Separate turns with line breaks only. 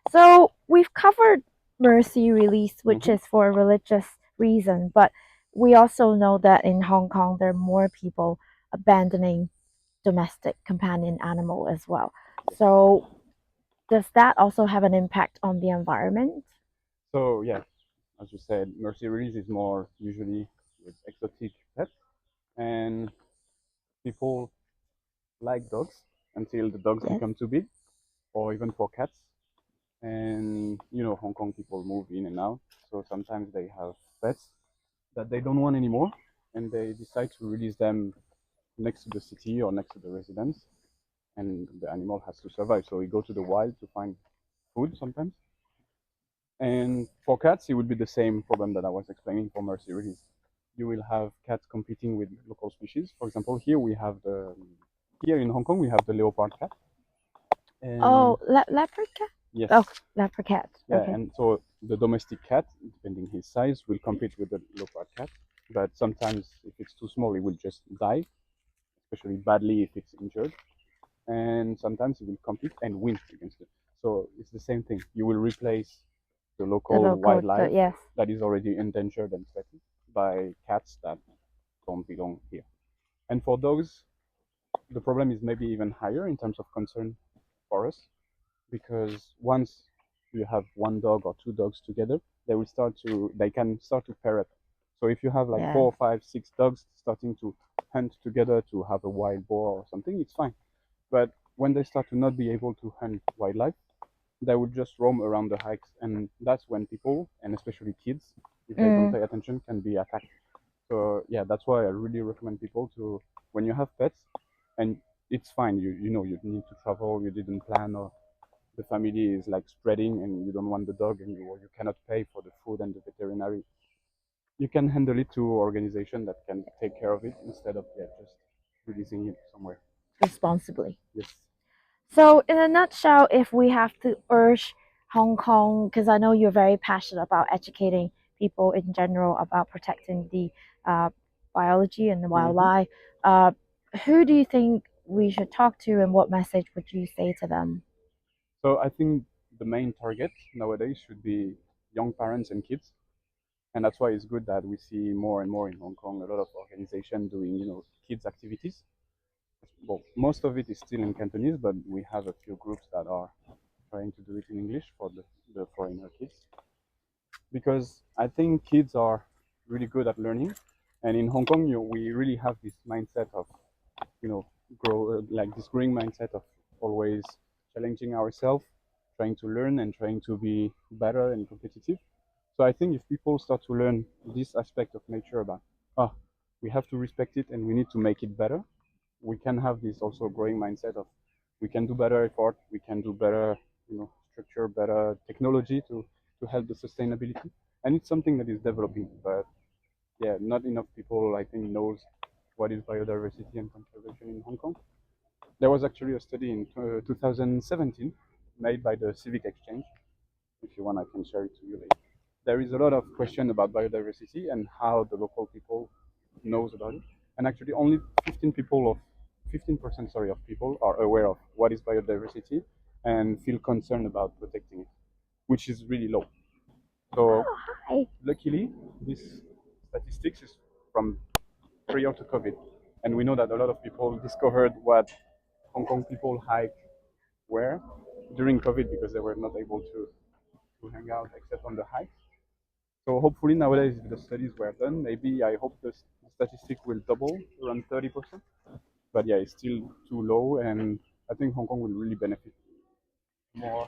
So we've covered mercy release, which is for a religious reason, but we also know that in Hong Kong there are more people abandoning domestic companion animal as well. So does that also have an impact on the environment?
So yeah, as you said, mercy release is more usually with exotic pets, and people like dogs until the dogs
Yes.
become too big, or even for cats. And Hong Kong people move in and out, so sometimes they have pets that they don't want anymore, and they decide to release them next to the city or next to the residence, and the animal has to survive. So we go to the wild to find food sometimes. And for cats, it would be the same problem that I was explaining for mercy release. You will have cats competing with local species. For example, here in Hong Kong we have the leopard cat. And
Leopard cat?
yes,
Oh, leopard cat.
yeah,
Okay.
and so the domestic cat, depending his size, will compete with the leopard cat. But sometimes, if it's too small, it will just die, especially badly if it's injured. And sometimes it will compete and win against it. So it's the same thing. You will replace the local wildlife
Yes.
that is already endangered and threatened by cats that don't belong here. And for dogs, the problem is maybe even higher in terms of concern for us, because once you have one dog or two dogs together, they can start to pair up. So if you have like
Yeah.
4, 5, 6 dogs starting to hunt together to have a wild boar or something, it's fine. But when they start to not be able to hunt wildlife, they would just roam around the hikes, and that's when people, and especially kids, if they don't pay attention, can be attacked. So yeah, that's why I really recommend people to, when you have pets, and it's fine, you need to travel, you didn't plan, or the family is like spreading and you don't want the dog, and you cannot pay for the food and the veterinary. You can handle it to organization that can take care of it instead of just releasing it somewhere.
Responsibly.
Yes.
So, in a nutshell, if we have to urge Hong Kong, because I know you're very passionate about educating people in general about protecting the uh, biology and the wildlife, uh, who do you think we should talk to, and what message would you say to them?
So I think the main target nowadays should be young parents and kids, and that's why it's good that we see more and more in Hong Kong a lot of organizations doing kids activities. Well, most of it is still in Cantonese, but we have a few groups that are trying to do it in English for the foreigner kids, because I think kids are really good at learning, and in Hong Kong we really have this mindset of you know grow like this growing mindset of always challenging ourselves, trying to learn and trying to be better and competitive. So I think if people start to learn this aspect of nature about, ah, we have to respect it and we need to make it better, we can have this also growing mindset of we can do better effort, we can do better, structure, better technology to help the sustainability. And it's something that is developing, but yeah, not enough people I think knows what is biodiversity and conservation in Hong Kong. There was actually a study in 2017 made by the Civic Exchange. If you want, I can share it to you later. There is a lot of question about biodiversity and how the local people knows about it. And actually, only 15% sorry of people are aware of what is biodiversity and feel concerned about protecting it, which is really low. So
Oh, hi.
luckily, this statistics is from prior to COVID, and we know that a lot of people discovered what Hong Kong people hike were during COVID because they were not able to hang out except on the hikes. So hopefully nowadays, if the studies were done, maybe I hope the statistic will double around 30%. But yeah, it's still too low, and I think Hong Kong will really benefit more